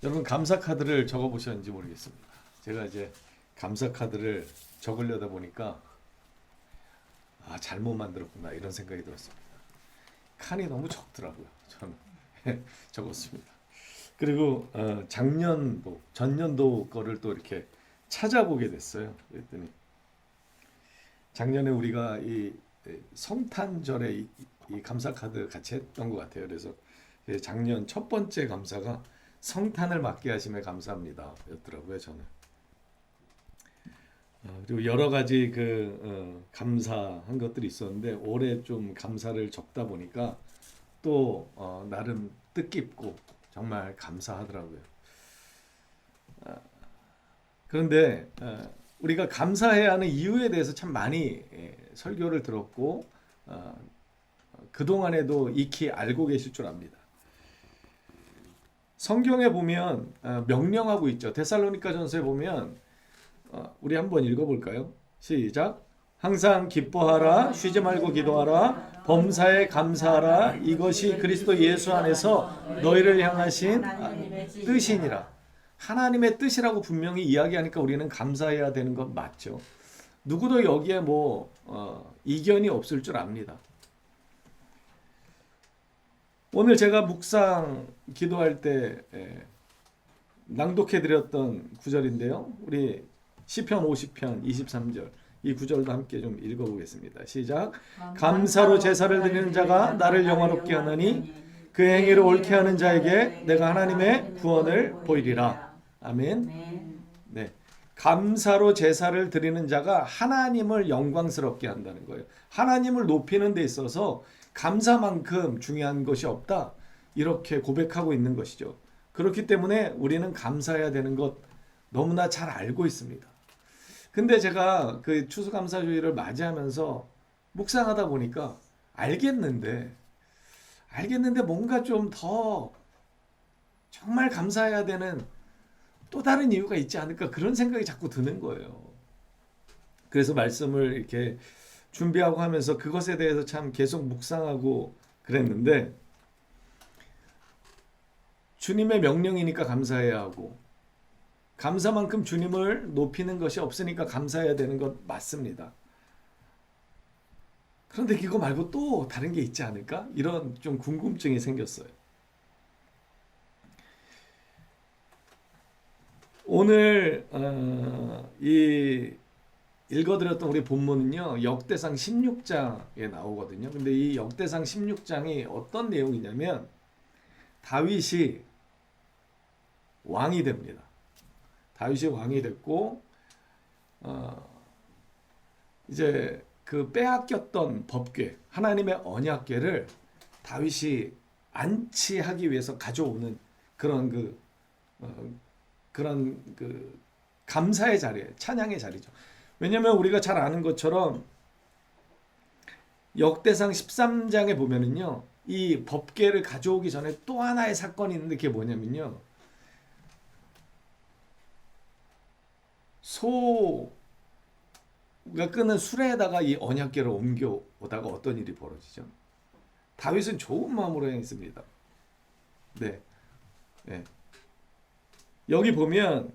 여러분 감사 카드를 적어 보셨는지 모르겠습니다. 제가 이제 감사 카드를 적으려다 보니까 잘못 만들었구나 이런 생각이 들었습니다. 칸이 너무 적더라고요. 저는 적었습니다. 그리고 작년도 전년도 거를 또 이렇게 찾아보게 됐어요. 그랬더니 작년에 우리가 이 성탄절에 이 감사 카드 같이 했던 것 같아요. 그래서 작년 첫 번째 감사가 성탄을 맞게 하심에 감사합니다 였더라고요. 저는 그리고 여러 가지 감사한 것들이 있었는데 올해 좀 감사를 적다 보니까 또 나름 뜻깊고 정말 감사하더라고요. 그런데 우리가 감사해야 하는 이유에 대해서 참 많이 설교를 들었고 그동안에도 익히 알고 계실 줄 압니다. 성경에 보면 명령하고 있죠. 데살로니가전서에 보면 우리 한번 읽어볼까요? 시작. 항상 기뻐하라, 쉬지 말고 기도하라, 범사에 감사하라. 이것이 그리스도 예수 안에서 너희를 향하신 뜻이니라. 하나님의 뜻이라고 분명히 이야기하니까 우리는 감사해야 되는 건 맞죠. 누구도 여기에 이견이 없을 줄 압니다. 오늘 제가 묵상 기도할 때 낭독해 드렸던 구절인데요. 우리 시편 50편 23절 이 구절도 함께 좀 읽어보겠습니다. 시작. 감사로 제사를 드리는 자가 나를 영화롭게 하느니 그 행위를 옳게 하는 자에게 내가 하나님의 구원을 보이리라. 아멘. 네. 감사로 제사를 드리는 자가 하나님을 영광스럽게 한다는 거예요. 하나님을 높이는 데 있어서 감사만큼 중요한 것이 없다. 이렇게 고백하고 있는 것이죠. 그렇기 때문에 우리는 감사해야 되는 것 너무나 잘 알고 있습니다. 근데 제가 그 추수감사주의를 맞이하면서 묵상하다 보니까 알겠는데 뭔가 좀 더 정말 감사해야 되는 또 다른 이유가 있지 않을까 그런 생각이 자꾸 드는 거예요. 그래서 말씀을 이렇게 준비하고 하면서 그것에 대해서 참 계속 묵상하고 그랬는데 주님의 명령이니까 감사해야 하고 감사만큼 주님을 높이는 것이 없으니까 감사해야 되는 것 맞습니다. 그런데 이거 말고 또 다른 게 있지 않을까? 이런 좀 궁금증이 생겼어요. 오늘 이 읽어드렸던 우리 본문은요 역대상 16장에 나오거든요. 근데 이 역대상 16장이 어떤 내용이냐면 다윗이 왕이 됩니다. 다윗이 왕이 됐고 이제 그 빼앗겼던 법궤 하나님의 언약궤를 다윗이 안치하기 위해서 가져오는 그런 감사의 자리에 찬양의 자리죠. 왜냐하면 우리가 잘 아는 것처럼 역대상 13장에 보면은요 이 법궤를 가져오기 전에 또 하나의 사건이 있는데 그게 뭐냐면요 소가 끄는 수레에다가 이 언약궤를 옮겨오다가 어떤 일이 벌어지죠? 다윗은 좋은 마음으로 행했습니다. 네. 여기 보면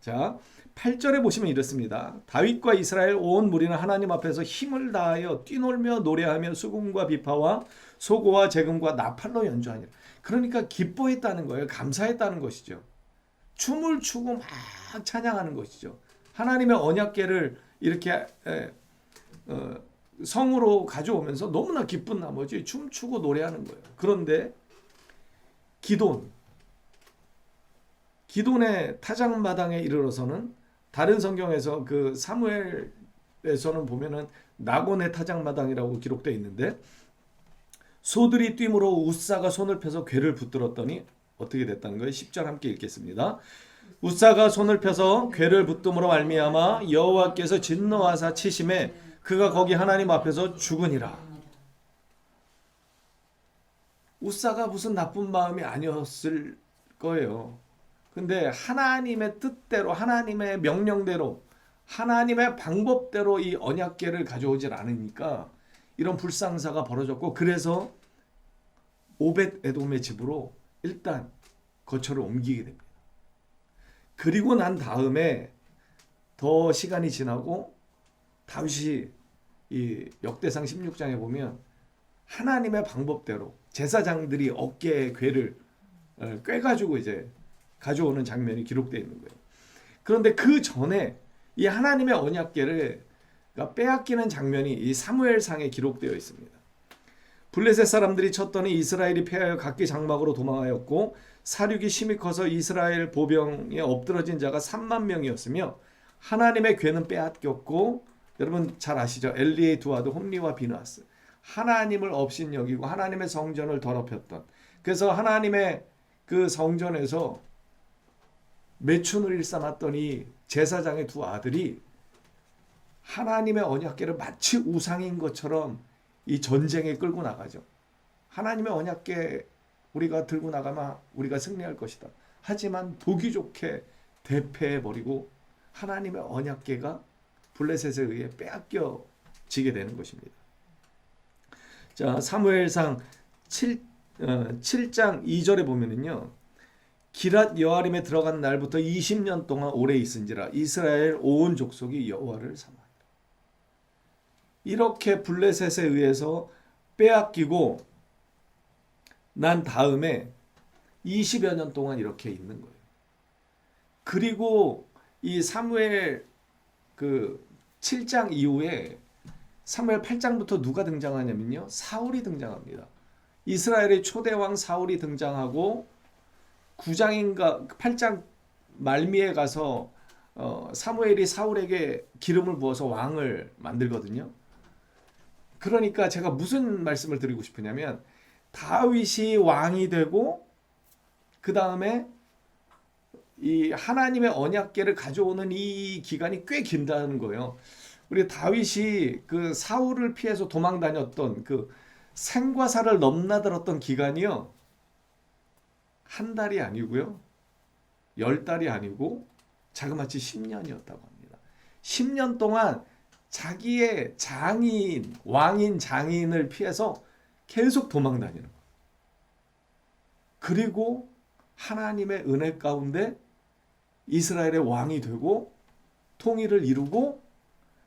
자 8절에 보시면 이렇습니다. 다윗과 이스라엘 온 무리는 하나님 앞에서 힘을 다하여 뛰놀며 노래하며 수금과 비파와 소고와 재금과 나팔로 연주하니라. 그러니까 기뻐했다는 거예요. 감사했다는 것이죠. 춤을 추고 막 찬양하는 것이죠. 하나님의 언약궤를 이렇게 성으로 가져오면서 너무나 기쁜 나머지 춤추고 노래하는 거예요. 그런데 기돈의 타작마당에 이르러서는 다른 성경에서 그 사무엘에서는 보면은 나곤의 타작마당이라고 기록되어 있는데 소들이 뛰므로 웃사가 손을 펴서 궤를 붙들었더니 어떻게 됐다는 거예요? 10절 함께 읽겠습니다. 웃사가 손을 펴서 궤를 붙듦으로 말미암아 여호와께서 진노하사 치심에 그가 거기 하나님 앞에서 죽으니라. 웃사가 무슨 나쁜 마음이 아니었을 거예요. 근데 하나님의 뜻대로 하나님의 명령대로 하나님의 방법대로 이 언약궤를 가져오질 않으니까 이런 불상사가 벌어졌고 그래서 오벳 에돔의 집으로 일단 거처를 옮기게 됩니다. 그리고 난 다음에 더 시간이 지나고 다윗이 이 역대상 16장에 보면 하나님의 방법대로 제사장들이 어깨에 궤를 꿰가지고 이제 가져오는 장면이 기록되어 있는 거예요. 그런데 그 전에 이 하나님의 언약궤를 빼앗기는 장면이 이 사무엘상에 기록되어 있습니다. 블레셋 사람들이 쳤더니 이스라엘이 패하여 각기 장막으로 도망하였고 사륙이 심히 커서 이스라엘 보병에 엎드러진 자가 3만 명이었으며 하나님의 궤는 빼앗겼고, 여러분 잘 아시죠? 엘리의 두 아들 홈리와 비느하스, 하나님을 업신여기고 하나님의 성전을 더럽혔던, 그래서 하나님의 그 성전에서 매춘을 일삼았더니 제사장의 두 아들이 하나님의 언약궤를 마치 우상인 것처럼 이 전쟁에 끌고 나가죠. 하나님의 언약궤 우리가 들고 나가면 우리가 승리할 것이다. 하지만 보기 좋게 대패해버리고 하나님의 언약궤가 블레셋에 의해 빼앗겨지게 되는 것입니다. 자, 사무엘상 7장 2절에 보면은요, 기랏 여아림에 들어간 날부터 20년 동안 오래 있은지라 이스라엘 온 족속이 여호와를 사모하니라. 이렇게 블레셋에 의해서 빼앗기고 난 다음에 20여 년 동안 이렇게 있는 거예요. 그리고 이 사무엘 그 7장 이후에 사무엘 8장부터 누가 등장하냐면요, 사울이 등장합니다. 이스라엘의 초대왕 사울이 등장하고 9장인가 8장 말미에 가서 사무엘이 사울에게 기름을 부어서 왕을 만들거든요. 그러니까 제가 무슨 말씀을 드리고 싶으냐면, 다윗이 왕이 되고 그 다음에 이 하나님의 언약궤를 가져오는 이 기간이 꽤 긴다는 거예요. 우리 다윗이 그 사울을 피해서 도망 다녔던 그 생과 사를 넘나들었던 기간이요, 한 달이 아니고요, 10달이 아니고 자그마치 10년이었다고 합니다. 10년 동안 자기의 장인, 왕인 장인을 피해서 계속 도망 다니는 거예요. 그리고 하나님의 은혜 가운데 이스라엘의 왕이 되고 통일을 이루고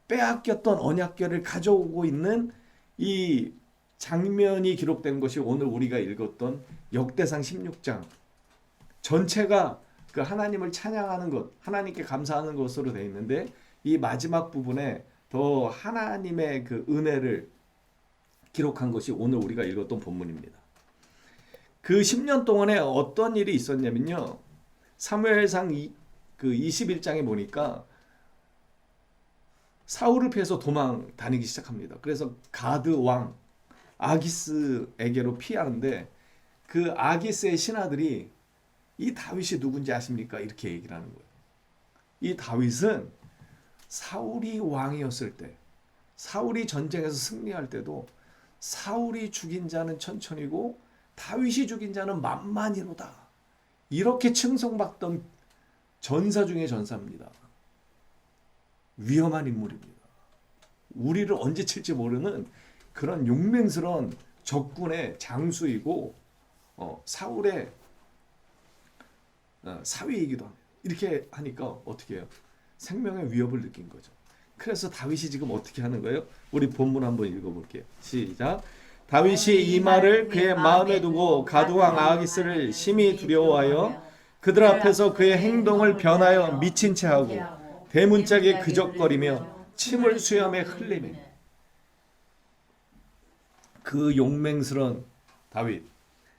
빼앗겼던 언약궤를 가져오고 있는 이 장면이 기록된 것이 오늘 우리가 읽었던 역대상 16장 전체가 그 하나님을 찬양하는 것, 하나님께 감사하는 것으로 되어 있는데, 이 마지막 부분에 더 하나님의 그 은혜를 기록한 것이 오늘 우리가 읽었던 본문입니다. 그 10년 동안에 어떤 일이 있었냐면요, 사무엘상 그 21장에 보니까 사울을 피해서 도망 다니기 시작합니다. 그래서 가드 왕 아기스에게로 피하는데, 그 아기스의 신하들이 이 다윗이 누군지 아십니까? 이렇게 얘기를 하는 거예요. 이 다윗은 사울이 왕이었을 때, 사울이 전쟁에서 승리할 때도 사울이 죽인 자는 천천히고 다윗이 죽인 자는 만만이로다, 이렇게 칭송받던 전사 중의 전사입니다. 위험한 인물입니다. 우리를 언제 칠지 모르는 그런 용맹스러운 적군의 장수이고 사울의 사위이기도 합니다. 이렇게 하니까 어떻게 해요? 생명의 위협을 느낀 거죠. 그래서 다윗이 지금 어떻게 하는 거예요? 우리 본문 한번 읽어볼게요. 시작. 다윗이 이 말을 그의 마음에 두고 가드왕 아기스를 심히 두려워하여 그들 앞에서 그의 행동을 변하여 미친 채 하고 대문짝에 그적거리며 침을 수염에 흘리며. 그 용맹스러운 다윗,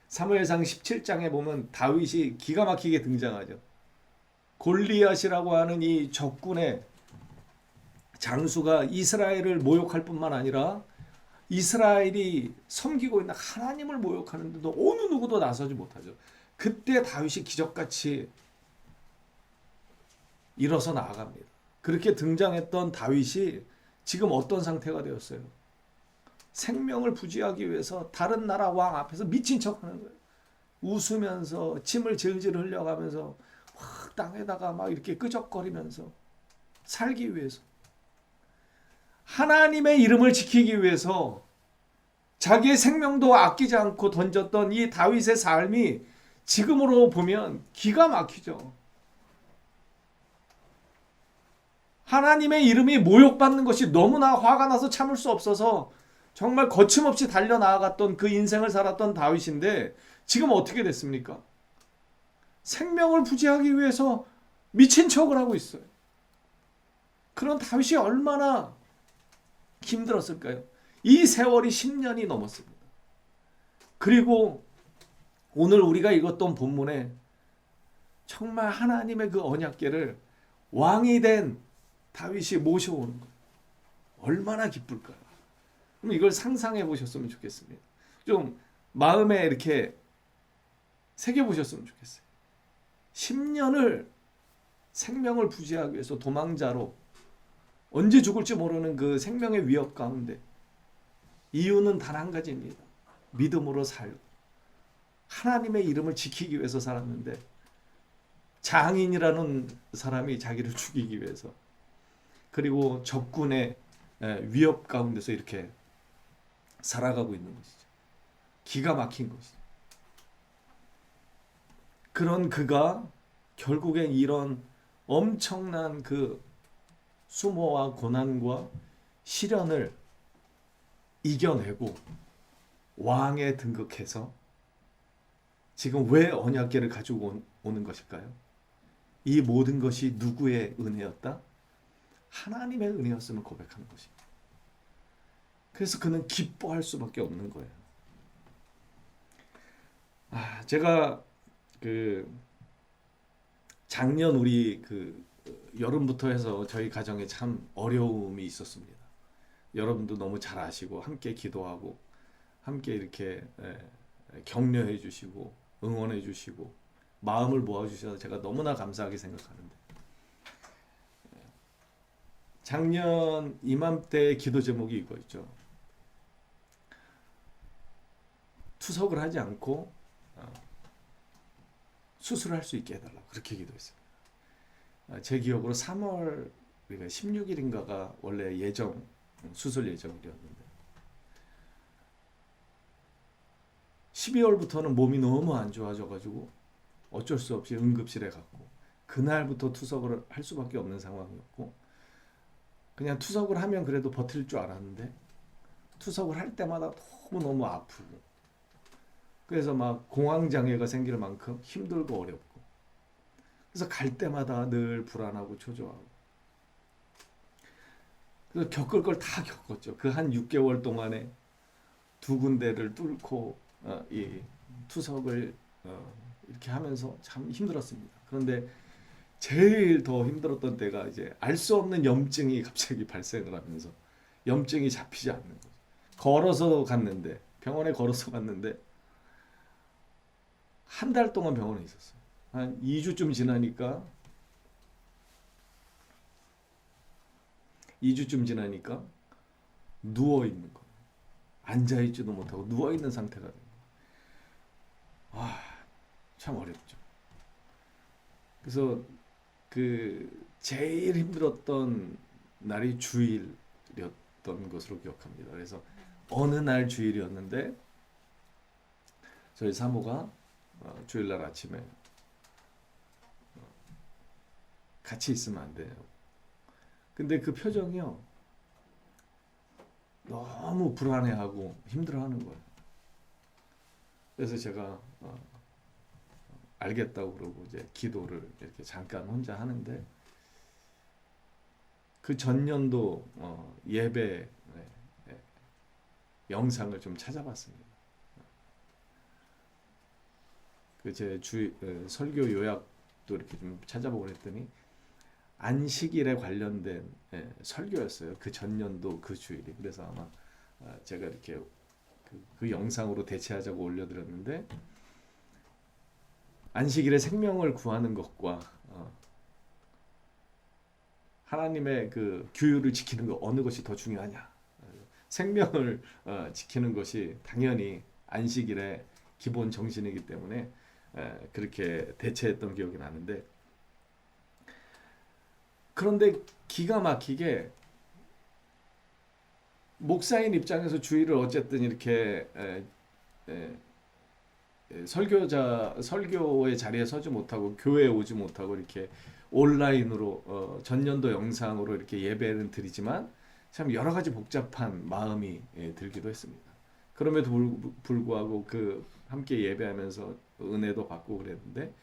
사무엘상 17장에 보면 다윗이 기가 막히게 등장하죠. 골리앗이라고 하는 이 적군의 장수가 이스라엘을 모욕할 뿐만 아니라 이스라엘이 섬기고 있는 하나님을 모욕하는데도 어느 누구도 나서지 못하죠. 그때 다윗이 기적같이 일어서 나아갑니다. 그렇게 등장했던 다윗이 지금 어떤 상태가 되었어요? 생명을 부지하기 위해서 다른 나라 왕 앞에서 미친 척하는 거예요. 웃으면서 침을 질질 흘려가면서 확 땅에다가 막 이렇게 끄적거리면서 살기 위해서, 하나님의 이름을 지키기 위해서 자기의 생명도 아끼지 않고 던졌던 이 다윗의 삶이 지금으로 보면 기가 막히죠. 하나님의 이름이 모욕받는 것이 너무나 화가 나서 참을 수 없어서 정말 거침없이 달려나아갔던 그 인생을 살았던 다윗인데 지금 어떻게 됐습니까? 생명을 부지하기 위해서 미친 척을 하고 있어요. 그런 다윗이 얼마나 힘들었을까요? 이 세월이 10년이 넘었습니다. 그리고 오늘 우리가 읽었던 본문에 정말 하나님의 그 언약궤를 왕이 된 다윗이 모셔오는 거예요. 얼마나 기쁠까요? 그럼 이걸 상상해 보셨으면 좋겠습니다. 좀 마음에 이렇게 새겨 보셨으면 좋겠어요. 10년을 생명을 부지하기 위해서 도망자로 언제 죽을지 모르는 그 생명의 위협 가운데 이유는 단 한 가지입니다. 믿음으로 살고 하나님의 이름을 지키기 위해서 살았는데 장인이라는 사람이 자기를 죽이기 위해서 그리고 적군의 위협 가운데서 이렇게 살아가고 있는 것이죠. 기가 막힌 것이죠. 그런 그가 결국엔 이런 엄청난 그 수모와 고난과 시련을 이겨내고 왕에 등극해서 지금 왜 언약궤를 가지고 오는 것일까요? 이 모든 것이 누구의 은혜였다? 하나님의 은혜였음을 고백하는 것입니다. 그래서 그는 기뻐할 수밖에 없는 거예요. 제가 작년 우리 여름부터 해서 저희 가정에 참 어려움이 있었습니다. 여러분도 너무 잘 아시고 함께 기도하고 함께 이렇게 격려해 주시고 응원해 주시고 마음을 모아 주셔서 제가 너무나 감사하게 생각하는데 작년 이맘때 기도 제목이 이거였죠. 투석을 하지 않고 수술할 수 있게 해달라고 그렇게 기도했어요. 제 기억으로 3월 16일인가가 원래 수술 예정일이었는데 12월부터는 몸이 너무 안 좋아져가지고 어쩔 수 없이 응급실에 갔고 그날부터 투석을 할 수밖에 없는 상황이었고 그냥 투석을 하면 그래도 버틸 줄 알았는데 투석을 할 때마다 너무너무 아프고 그래서 막 공황장애가 생길 만큼 힘들고 어렵고 그래서 갈 때마다 늘 불안하고 초조하고 그래서 겪을 걸 다 겪었죠. 그 한 6개월 동안에 2군데를 뚫고 이 투석을 이렇게 하면서 참 힘들었습니다. 그런데 제일 더 힘들었던 때가 이제 알 수 없는 염증이 갑자기 발생을 하면서 염증이 잡히지 않는 거죠. 병원에 걸어서 갔는데 한 달 동안 병원에 있었어요. 한 2주쯤 지나니까 누워 있는 거예요. 앉아 있지도 못하고 누워 있는 상태가 된 거예요. 참 어렵죠. 그래서 제일 힘들었던 날이 주일이었던 것으로 기억합니다. 그래서 어느 날 주일이었는데 저희 사모가 주일날 아침에 같이 있으면 안 돼요. 근데 그 표정이요 너무 불안해하고 힘들어하는 거예요. 그래서 제가 알겠다고 그러고 이제 기도를 이렇게 잠깐 혼자 하는데 그 전년도 예배 영상을 좀 찾아봤습니다. 제 설교 요약도 이렇게 좀 찾아보고 그랬더니 안식일에 관련된 설교였어요. 그 전년도 그 주일이. 그래서 아마 제가 이렇게 그 영상으로 대체하자고 올려드렸는데 안식일에 생명을 구하는 것과 하나님의 그 규율을 지키는 것 어느 것이 더 중요하냐? 생명을 지키는 것이 당연히 안식일의 기본 정신이기 때문에 그렇게 대체했던 기억이 나는데 그런데 기가 막히게 목사인 입장에서 주일을 어쨌든 이렇게 설교의 자리에 서지 못하고 교회에 오지 못하고 이렇게 온라인으로 전년도 영상으로 이렇게 예배를 드리지만 참 여러 가지 복잡한 마음이 들기도 했습니다. 그럼에도 불구하고 그 함께 예배하면서 은혜도 받고 그랬는데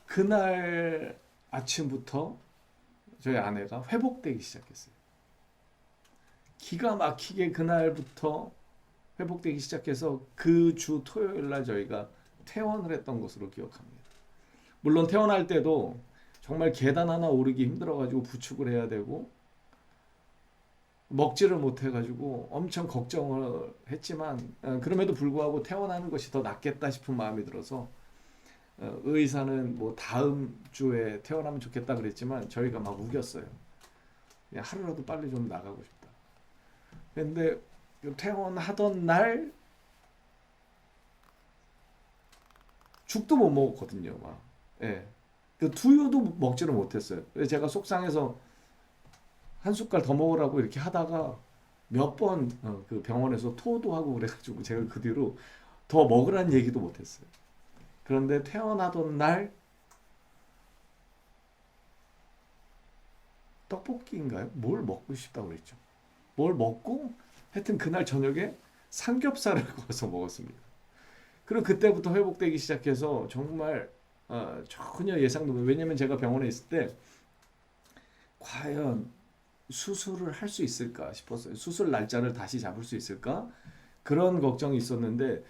그날 아침부터 저희 아내가 회복되기 시작했어요. 기가 막히게 그날부터 회복되기 시작해서 그 주 토요일 날 저희가 퇴원을 했던 것으로 기억합니다. 물론 퇴원할 때도 정말 계단 하나 오르기 힘들어가지고 부축을 해야 되고 먹지를 못해가지고 엄청 걱정을 했지만 그럼에도 불구하고 퇴원하는 것이 더 낫겠다 싶은 마음이 들어서 의사는 뭐 다음 주에 퇴원하면 좋겠다 그랬지만 저희가 막 우겼어요. 그냥 하루라도 빨리 좀 나가고 싶다. 근데 퇴원하던 날 죽도 못 먹었거든요. 막. 예. 그 두유도 먹지를 못했어요. 그래서 제가 속상해서 한 숟갈 더 먹으라고 이렇게 하다가 몇 번 그 병원에서 토도 하고 그래가지고 제가 그 뒤로 더 먹으라는 얘기도 못했어요. 그런데 퇴원하던 날 떡볶이인가요? 뭘 먹고 싶다고 그랬죠. 뭘 먹고 하여튼 그날 저녁에 삼겹살을 구워서 먹었습니다. 그리고 그때부터 회복되기 시작해서 정말 전혀 예상도 못. 왜냐면 제가 병원에 있을 때 과연 수술을 할 수 있을까 싶었어요. 수술 날짜를 다시 잡을 수 있을까? 그런 걱정이 있었는데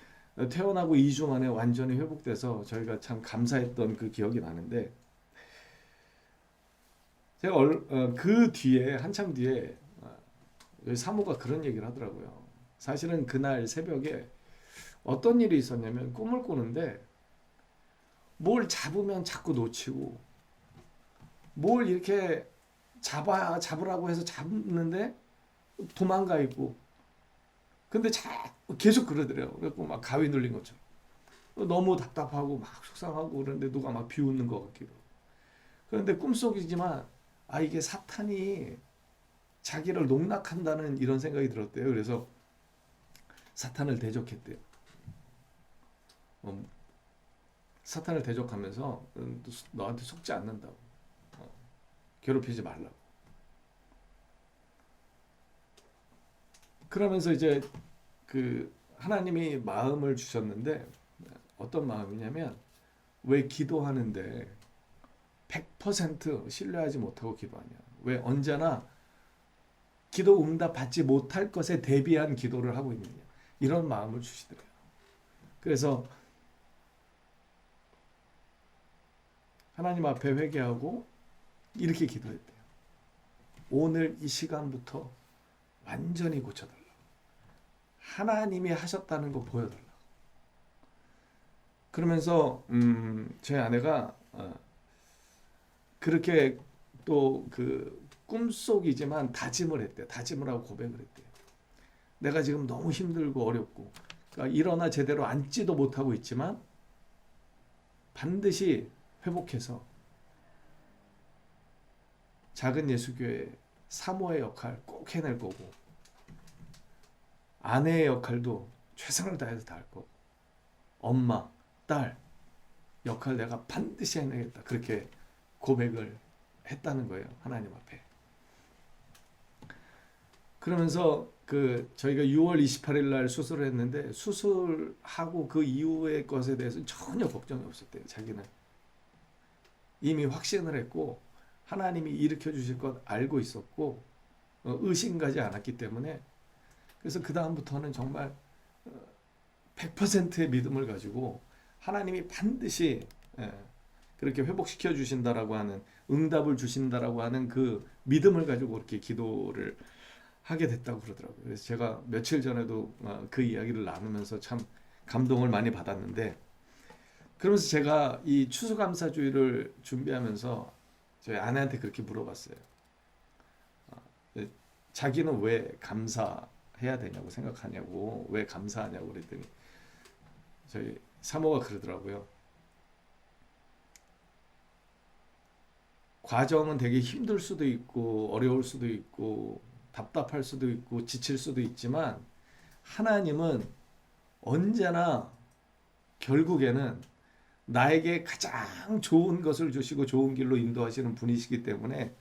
퇴원하고 2주 만에 완전히 회복돼서 저희가 참 감사했던 그 기억이 나는데 제가 그 뒤에 한참 뒤에 여기 사모가 그런 얘기를 하더라고요. 사실은 그날 새벽에 어떤 일이 있었냐면 꿈을 꾸는데 뭘 잡으면 자꾸 놓치고 뭘 이렇게 잡으라고 해서 잡는데 도망가 있고 근데 계속 그러더래요. 그래서 막 가위 눌린 것처럼 너무 답답하고 막 속상하고 그런데 누가 막 비웃는 것 같기도. 그런데 꿈속이지만 이게 사탄이 자기를 농락한다는 이런 생각이 들었대요. 그래서 사탄을 대적했대요. 사탄을 대적하면서 너한테 속지 않는다고. 괴롭히지 말라고. 그러면서 이제 그 하나님이 마음을 주셨는데 어떤 마음이냐면 왜 기도하는데 100% 신뢰하지 못하고 기도하냐. 왜 언제나 기도 응답 받지 못할 것에 대비한 기도를 하고 있느냐. 이런 마음을 주시더래요. 그래서 하나님 앞에 회개하고 이렇게 기도했대요. 오늘 이 시간부터 완전히 고쳐달라고. 하나님이 하셨다는 거 보여달라고. 그러면서 제 아내가 그렇게 또 그 꿈속이지만 다짐을 했대요. 다짐을 하고 고백을 했대요. 내가 지금 너무 힘들고 어렵고 그러니까 일어나 제대로 앉지도 못하고 있지만 반드시 회복해서 작은 예수교회 사모의 역할 꼭 해낼 거고 아내의 역할도 최선을 다해서 다 할 거고 엄마, 딸 역할 내가 반드시 해내겠다. 그렇게 고백을 했다는 거예요. 하나님 앞에. 그러면서 저희가 6월 28일 날 수술을 했는데 수술하고 그 이후의 것에 대해서 전혀 걱정이 없었대요. 자기는 이미 확신을 했고 하나님이 일으켜 주실 것 알고 있었고 의심 가지 않았기 때문에 그래서 그 다음부터는 정말 100%의 믿음을 가지고 하나님이 반드시 그렇게 회복시켜 주신다라고 하는 응답을 주신다라고 하는 그 믿음을 가지고 그렇게 기도를 하게 됐다고 그러더라고요. 그래서 제가 며칠 전에도 그 이야기를 나누면서 참 감동을 많이 받았는데 그러면서 제가 이 추수감사주의를 준비하면서 저희 아내한테 그렇게 물어봤어요. 자기는 왜 감사해야 되냐고 생각하냐고 왜 감사하냐고 그랬더니 저희 사모가 그러더라고요. 과정은 되게 힘들 수도 있고 어려울 수도 있고 답답할 수도 있고 지칠 수도 있지만 하나님은 언제나 결국에는 나에게 가장 좋은 것을 주시고 좋은 길로 인도하시는 분이시기 때문에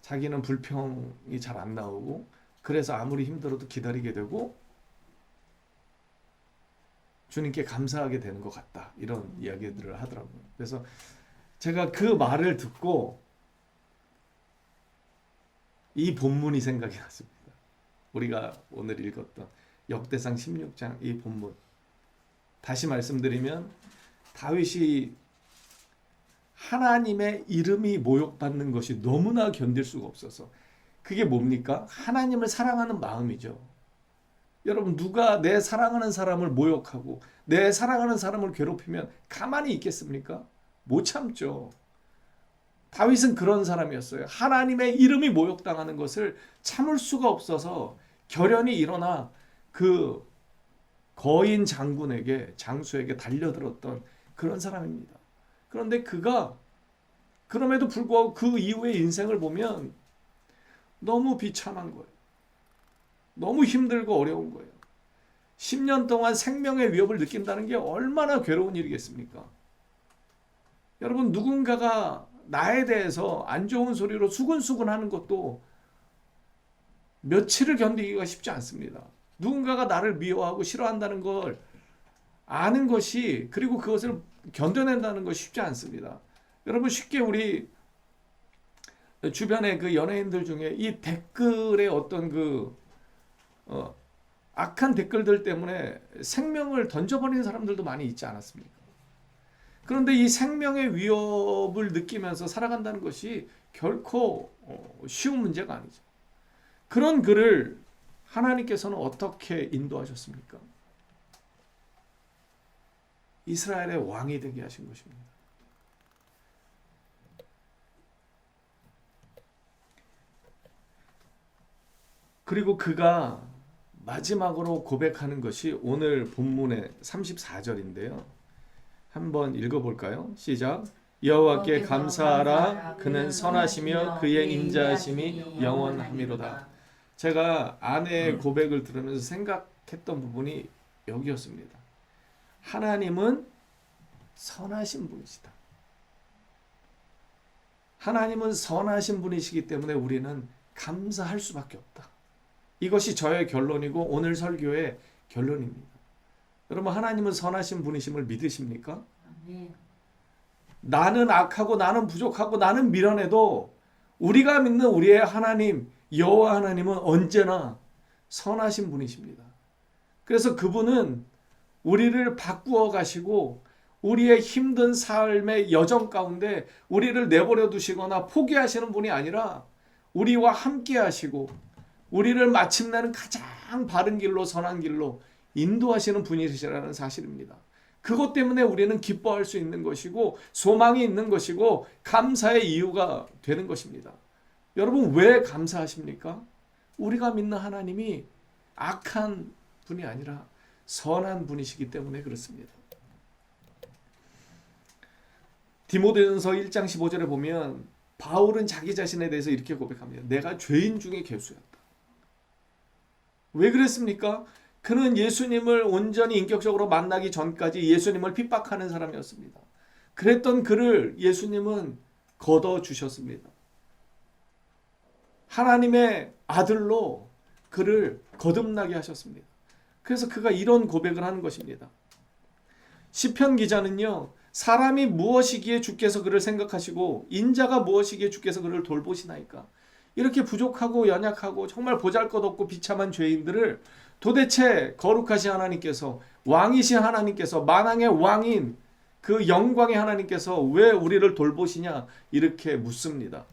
자기는 불평이 잘 안 나오고, 그래서 아무리 힘들어도 기다리게 되고 주님께 감사하게 되는 것 같다, 이런 이야기들을 하더라고요. 그래서 제가 그 말을 듣고 이 본문이 생각이 났습니다. 우리가 오늘 읽었던 역대상 16장 이 본문. 다시 말씀드리면 다윗이 하나님의 이름이 모욕받는 것이 너무나 견딜 수가 없어서, 그게 뭡니까? 하나님을 사랑하는 마음이죠. 여러분, 누가 내 사랑하는 사람을 모욕하고 내 사랑하는 사람을 괴롭히면 가만히 있겠습니까? 못 참죠. 다윗은 그런 사람이었어요. 하나님의 이름이 모욕당하는 것을 참을 수가 없어서 결연히 일어나 그 거인 장수에게 달려들었던 그런 사람입니다. 그런데 그가 그럼에도 불구하고 그 이후의 인생을 보면 너무 비참한 거예요. 너무 힘들고 어려운 거예요. 10년 동안 생명의 위협을 느낀다는 게 얼마나 괴로운 일이겠습니까? 여러분, 누군가가 나에 대해서 안 좋은 소리로 수근수근 하는 것도 며칠을 견디기가 쉽지 않습니다. 누군가가 나를 미워하고 싫어한다는 걸 아는 것이, 그리고 그것을 견뎌낸다는 것이 쉽지 않습니다. 여러분, 쉽게 우리 주변의 그 연예인들 중에 이 댓글의 어떤 악한 댓글들 때문에 생명을 던져버리는 사람들도 많이 있지 않았습니까? 그런데 이 생명의 위협을 느끼면서 살아간다는 것이 결코 쉬운 문제가 아니죠. 그런 그를 하나님께서는 어떻게 인도하셨습니까? 이스라엘의 왕이 되게 하신 것입니다. 그리고 그가 마지막으로 고백하는 것이 오늘 본문의 34절인데요. 한번 읽어볼까요? 시작. 여호와께 감사하라. 그는 선하시며 그의 인자하심이 영원하미로다. 제가 아내의 고백을 들으면서 생각했던 부분이 여기였습니다. 하나님은 선하신 분이시다. 하나님은 선하신 분이시기 때문에 우리는 감사할 수밖에 없다. 이것이 저의 결론이고 오늘 설교의 결론입니다. 여러분, 하나님은 선하신 분이심을 믿으십니까? 나는 악하고 나는 부족하고 나는 미련해도 우리가 믿는 우리의 하나님, 여호와 하나님은 언제나 선하신 분이십니다. 그래서 그분은 우리를 바꾸어 가시고 우리의 힘든 삶의 여정 가운데 우리를 내버려 두시거나 포기하시는 분이 아니라 우리와 함께 하시고 우리를 마침내는 가장 바른 길로, 선한 길로 인도하시는 분이시라는 사실입니다. 그것 때문에 우리는 기뻐할 수 있는 것이고 소망이 있는 것이고 감사의 이유가 되는 것입니다. 여러분, 왜 감사하십니까? 우리가 믿는 하나님이 악한 분이 아니라 선한 분이시기 때문에 그렇습니다. 디모데전서 1장 15절에 보면 바울은 자기 자신에 대해서 이렇게 고백합니다. 내가 죄인 중에 괴수였다. 왜 그랬습니까? 그는 예수님을 온전히 인격적으로 만나기 전까지 예수님을 핍박하는 사람이었습니다. 그랬던 그를 예수님은 걷어주셨습니다. 하나님의 아들로 그를 거듭나게 하셨습니다. 그래서 그가 이런 고백을 하는 것입니다. 시편 기자는요, 사람이 무엇이기에 주께서 그를 생각하시고 인자가 무엇이기에 주께서 그를 돌보시나이까. 이렇게 부족하고 연약하고 정말 보잘것없고 비참한 죄인들을 도대체 거룩하신 하나님께서, 왕이신 하나님께서, 만왕의 왕인 그 영광의 하나님께서 왜 우리를 돌보시냐 이렇게 묻습니다.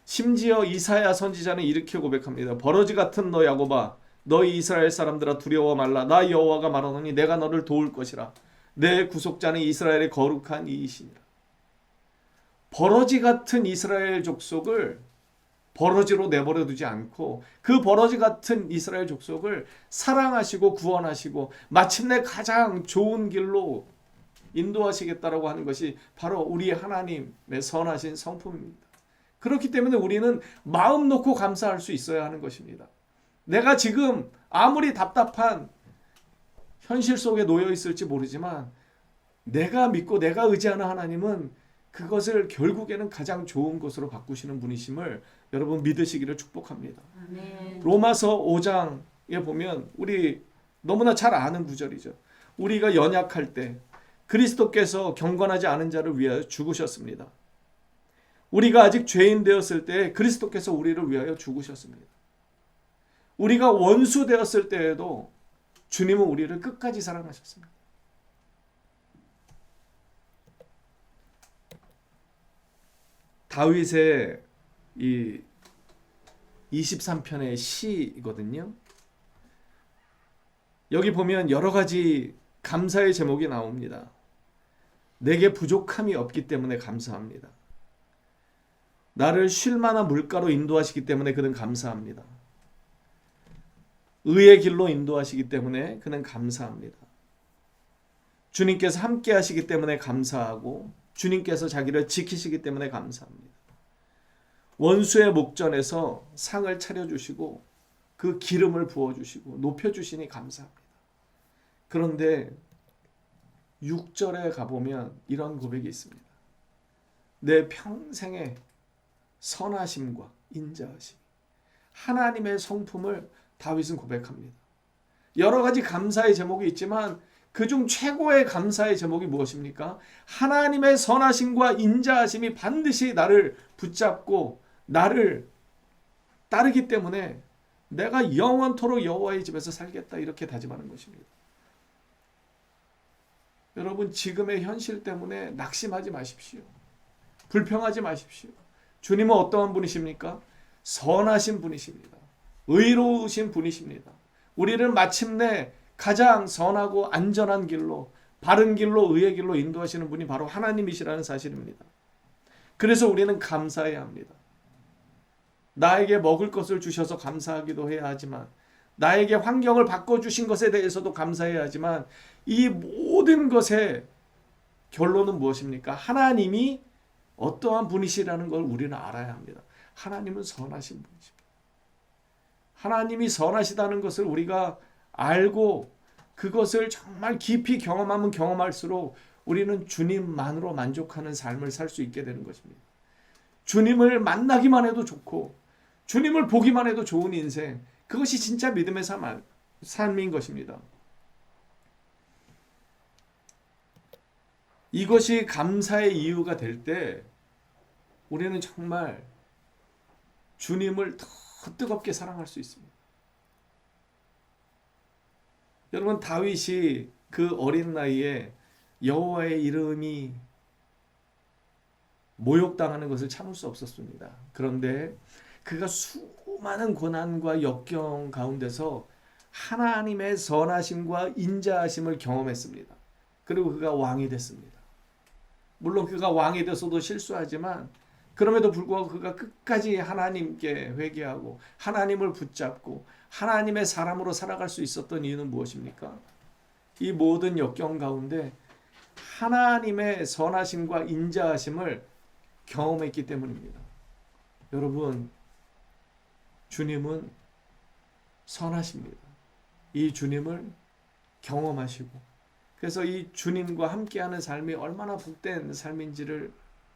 심지어 이사야 선지자는 이렇게 고백합니다. 버러지 같은 너 야곱아, 너희 이스라엘 사람들아 두려워 말라. 나 여호와가 말하노니 내가 너를 도울 것이라. 내 구속자는 이스라엘의 거룩한 이이시니라. 버러지 같은 이스라엘 족속을 버러지로 내버려 두지 않고 그 버러지 같은 이스라엘 족속을 사랑하시고 구원하시고 마침내 가장 좋은 길로 인도하시겠다라고 하는 것이 바로 우리 하나님의 선하신 성품입니다. 그렇기 때문에 우리는 마음 놓고 감사할 수 있어야 하는 것입니다. 내가 지금 아무리 답답한 현실 속에 놓여 있을지 모르지만 내가 믿고 내가 의지하는 하나님은 그것을 결국에는 가장 좋은 것으로 바꾸시는 분이심을 여러분 믿으시기를 축복합니다. 아멘. 로마서 5장에 보면 우리 너무나 잘 아는 구절이죠. 우리가 연약할 때 그리스도께서 경건하지 않은 자를 위하여 죽으셨습니다. 우리가 아직 죄인 되었을 때 그리스도께서 우리를 위하여 죽으셨습니다. 우리가 원수 되었을 때에도 주님은 우리를 끝까지 사랑하셨습니다. 다윗의 이 23편의 시거든요. 여기 보면 여러 가지 감사의 제목이 나옵니다. 내게 부족함이 없기 때문에 감사합니다. 나를 쉴 만한 물가로 인도하시기 때문에 그는 감사합니다. 의의 길로 인도하시기 때문에 그는 감사합니다. 주님께서 함께 하시기 때문에 감사하고 주님께서 자기를 지키시기 때문에 감사합니다. 원수의 목전에서 상을 차려주시고 그 기름을 부어주시고 높여주시니 감사합니다. 그런데 6절에 가보면 이런 고백이 있습니다. 내 평생의 선하심과 인자하심, 하나님의 성품을 다윗은 고백합니다. 여러 가지 감사의 제목이 있지만 그중 최고의 감사의 제목이 무엇입니까? 하나님의 선하심과 인자하심이 반드시 나를 붙잡고 나를 따르기 때문에 내가 영원토록 여호와의 집에서 살겠다, 이렇게 다짐하는 것입니다. 여러분, 지금의 현실 때문에 낙심하지 마십시오. 불평하지 마십시오. 주님은 어떠한 분이십니까? 선하신 분이십니다. 의로우신 분이십니다. 우리를 마침내 가장 선하고 안전한 길로, 바른 길로, 의의 길로 인도하시는 분이 바로 하나님이시라는 사실입니다. 그래서 우리는 감사해야 합니다. 나에게 먹을 것을 주셔서 감사하기도 해야 하지만, 나에게 환경을 바꿔주신 것에 대해서도 감사해야 하지만, 이 모든 것의 결론은 무엇입니까? 하나님이 어떠한 분이시라는 걸 우리는 알아야 합니다. 하나님은 선하신 분이십니다. 하나님이 선하시다는 것을 우리가 알고 그것을 정말 깊이 경험하면 경험할수록 우리는 주님만으로 만족하는 삶을 살 수 있게 되는 것입니다. 주님을 만나기만 해도 좋고 주님을 보기만 해도 좋은 인생, 그것이 진짜 믿음의 삶인 것입니다. 이것이 감사의 이유가 될 때 우리는 정말 주님을 더 뜨겁게 사랑할 수 있습니다. 여러분, 다윗이 그 어린 나이에 여호와의 이름이 모욕당하는 것을 참을 수 없었습니다. 그런데 그가 수많은 고난과 역경 가운데서 하나님의 선하심과 인자하심을 경험했습니다. 그리고 그가 왕이 됐습니다. 물론 그가 왕이 돼서도 실수하지만 그럼에도 불구하고 그가 끝까지 하나님께 회개하고 하나님을 붙잡고 하나님의 사람으로 살아갈 수 있었던 이유는 무엇입니까? 이 모든 역경 가운데 하나님의 선하심과 인자하심을 경험했기 때문입니다. 여러분, 주님은 선하십니다. 이 주님을 경험하시고, 그래서 이 주님과 함께하는 삶이 얼마나 복된 삶인지를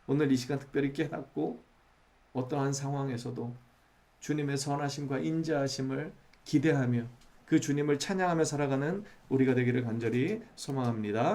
오늘 이 시간 특별히 깨닫고 어떠한 상황에서도 주님의 선하심과 인자하심을 기대하며 그 주님을 찬양하며 살아가는 우리가 되기를 간절히 소망합니다.